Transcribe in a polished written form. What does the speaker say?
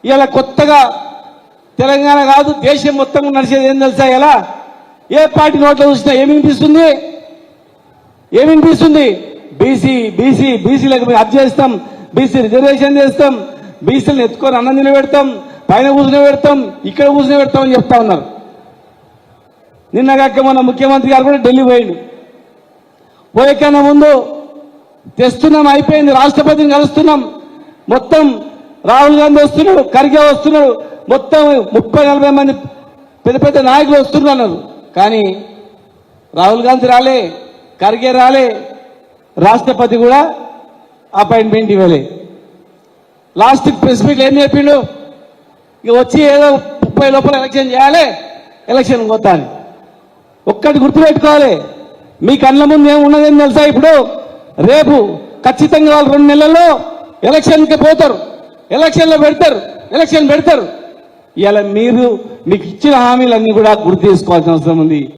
ఇలా కొత్తగా తెలంగాణ కాదు దేశం మొత్తం నడిచేది ఏం తెలుసా? ఇలా ఏ పార్టీ నోట్లో చూసినా ఏమినిపిస్తుంది? బీసీలకు అది చేస్తాం, బీసీ రిజర్వేషన్ చేస్తాం, బీసీలను ఎత్తుకొని అన్నం నిలబెడతాం, పైన కూర్చుని పెడతాం, ఇక్కడ కూర్చుని పెడతాం అని చెప్తా ఉన్నారు. నిన్నగాక మన ముఖ్యమంత్రి గారు కూడా ఢిల్లీ పోయిండు. పోయేకన్నా ముందు తెస్తున్నాం, అయిపోయింది, రాష్ట్రపతిని కలుస్తున్నాం, మొత్తం రాహుల్ గాంధీ వస్తున్నాడు, ఖర్గే వస్తున్నాడు, మొత్తం 30-40 మంది పెద్ద పెద్ద నాయకులు వస్తున్నారు. కానీ రాహుల్ గాంధీ రాలే, ఖర్గే రాలే, రాష్ట్రపతి కూడా అపాయింట్మెంట్ ఇవ్వలే. లాస్ట్ ప్రెస్ మీట్ ఏం చెప్పిండు? ఇక వచ్చి ఏదో 30 లోపల ఎలక్షన్ చేయాలి, ఎలక్షన్ పోతాను. ఒక్కటి గుర్తుపెట్టుకోవాలి, మీ కళ్ళ ముందు ఏమున్నదేం తెలుసా? ఇప్పుడు రేపు ఖచ్చితంగా వాళ్ళు 2 నెలల్లో ఎలక్షన్కి పోతారు, ఎలక్షన్ పెడతారు. ఇలా మీకు ఇచ్చిన హామీలన్నీ కూడా గుర్తు చేసుకోవాల్సిన అవసరం ఉంది.